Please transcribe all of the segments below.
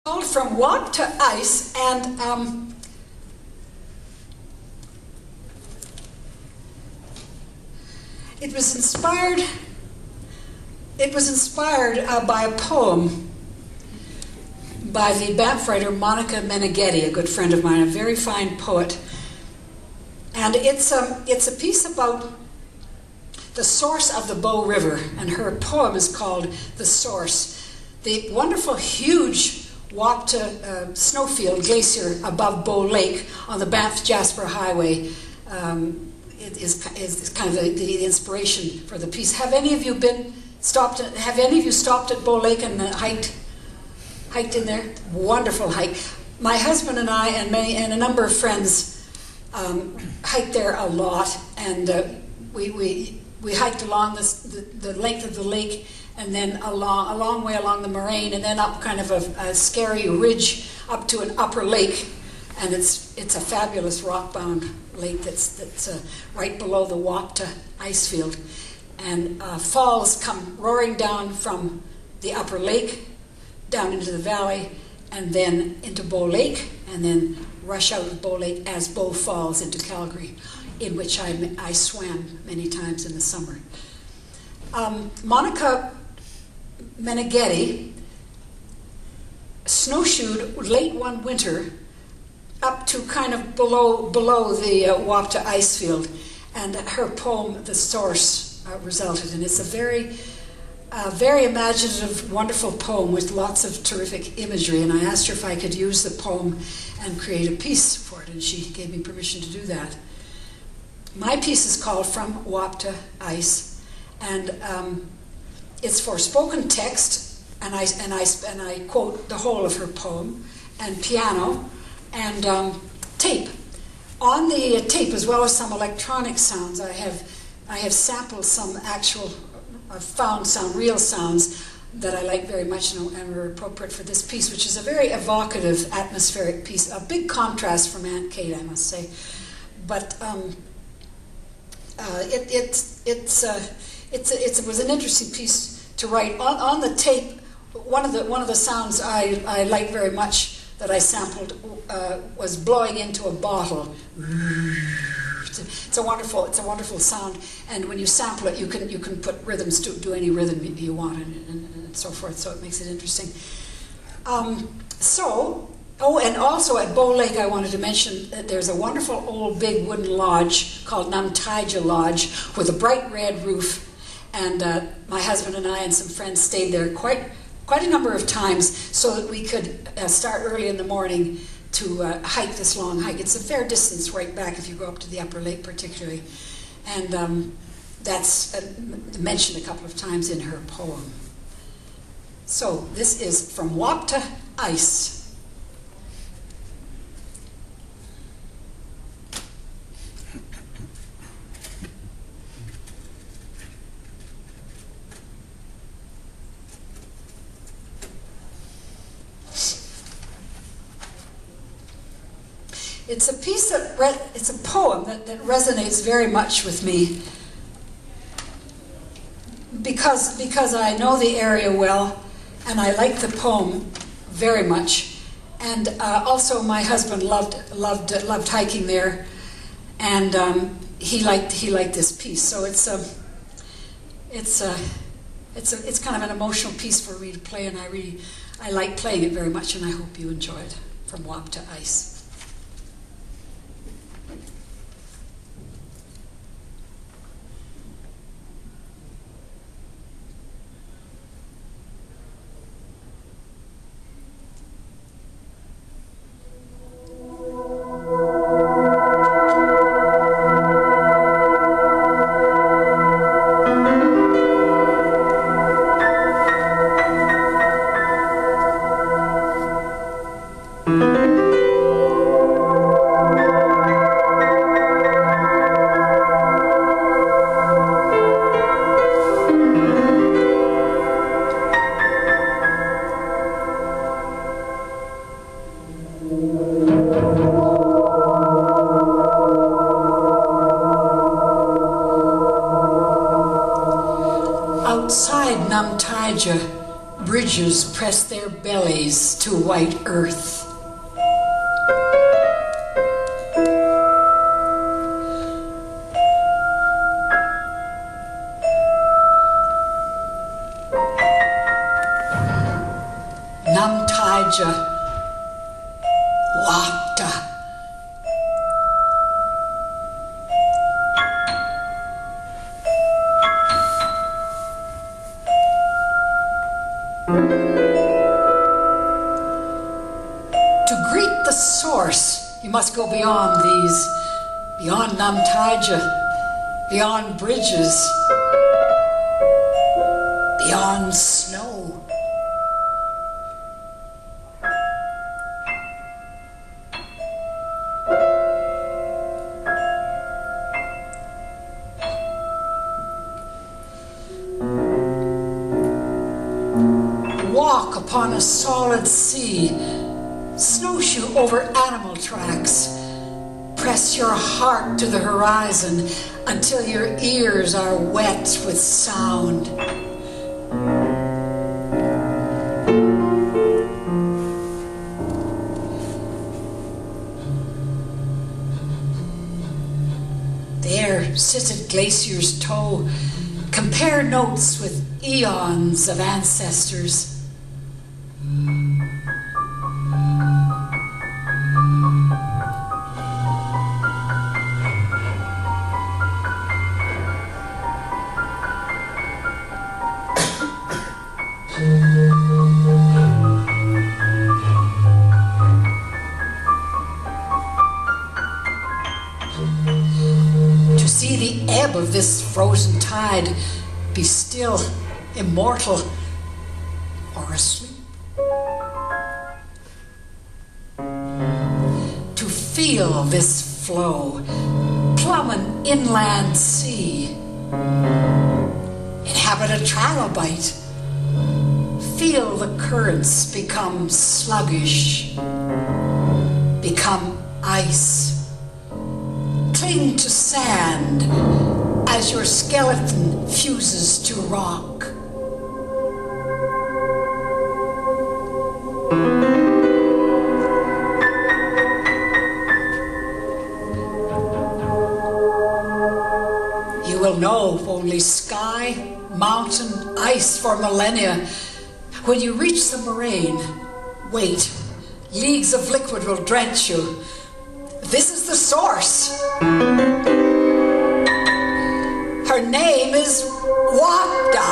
Called From Wapta Ice, and it was inspired by a poem by the Banff writer Monica Meneghetti, a good friend of mine, a very fine poet. And it's a piece about the source of the Bow River, and her poem is called The Source. The wonderful, huge Wapta snowfield glacier above Bow Lake on the Banff-Jasper Highway is kind of the inspiration for the piece. Have any of you stopped at Bow Lake and hiked in there? Wonderful hike. My husband and I and a number of friends hiked there a lot, and we hiked along the length of the lake, and then a long way along the moraine, and then up kind of a scary ridge up to an upper lake, and it's a fabulous rock-bound lake that's right below the Wapta ice field, and falls come roaring down from the upper lake down into the valley, and then into Bow Lake, and then rush out of Bow Lake as Bow falls into Calgary, in which I swam many times in the summer. Monica Meneghetti snowshoed late one winter up to kind of below the Wapta ice field, and her poem, The Source, resulted. And it's a very imaginative, wonderful poem with lots of terrific imagery, and I asked her if I could use the poem and create a piece for it, and she gave me permission to do that. My piece is called From Wapta Ice, and it's for spoken text, and I quote the whole of her poem, and piano, and tape. On the tape, as well as some electronic sounds, I have sampled some actual found sound, real sounds that I like very much and were appropriate for this piece, which is a very evocative, atmospheric piece. A big contrast from Aunt Kate, I must say, but it was an interesting piece to write. On the tape, one of the sounds I like very much that I sampled was blowing into a bottle. It's a wonderful sound, and when you sample it, you can put rhythms to do any rhythm you want, and so forth. So it makes it interesting. And also at Bow Lake, I wanted to mention that there's a wonderful old big wooden lodge called Namtaija Lodge with a bright red roof, and my husband and I and some friends stayed there quite a number of times so that we could start early in the morning to hike this long hike. It's a fair distance right back if you go up to the upper lake particularly, and that's mentioned a couple of times in her poem. So this is From Wapta Ice. It's a piece it's a poem that resonates very much with me because I know the area well, and I like the poem very much, and also my husband loved hiking there, and he liked this piece. So it's kind of an emotional piece for me to play, and I like playing it very much, and I hope you enjoy it. From Wapta Ice. bridges press their bellies to white earth. Namtaja, Wapta. To greet the source, you must go beyond these, beyond Namtaja, beyond bridges, beyond snow. Walk upon a solid sea, snowshoe over animal tracks, press your heart to the horizon until your ears are wet with sound. There sit at glacier's toe, compare notes with eons of ancestors. To see the ebb of this frozen tide, be still, immortal, or asleep. To feel this flow, plumb an inland sea, inhabit a trilobite, feel the currents become sluggish, become ice. Cling to sand as your skeleton fuses to rock. You will know only sky, mountain, ice for millennia. When you reach the moraine, wait. Leagues of liquid will drench you. This is the source. Her name is Wapta.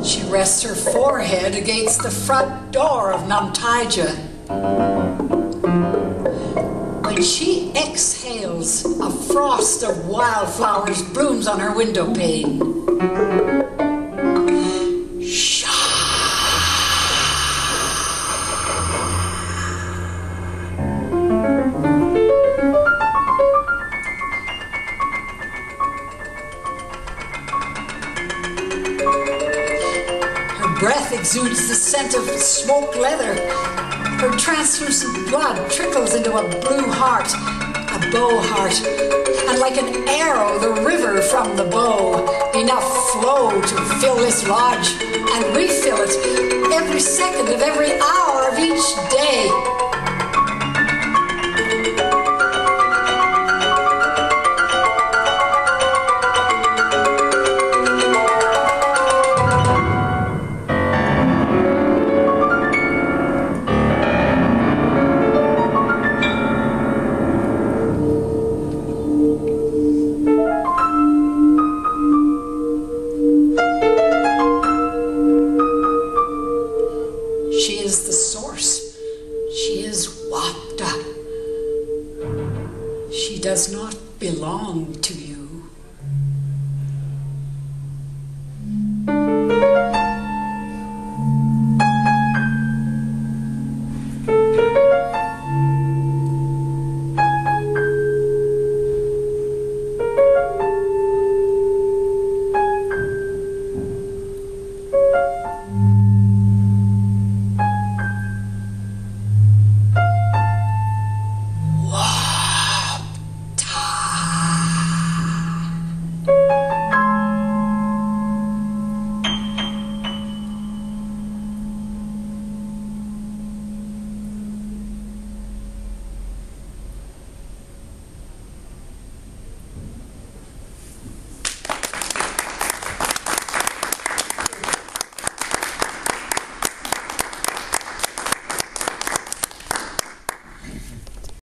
She rests her forehead against the front door of Namtaja. When she exhales, a frost of wildflowers blooms on her window pane. Breath exudes the scent of smoked leather. Her translucent blood trickles into a blue heart, a bow heart, and like an arrow, the river from the bow, enough flow to fill this lodge and refill it every second of every hour of each day. She is the source. She is Wapta. She does not belong to you.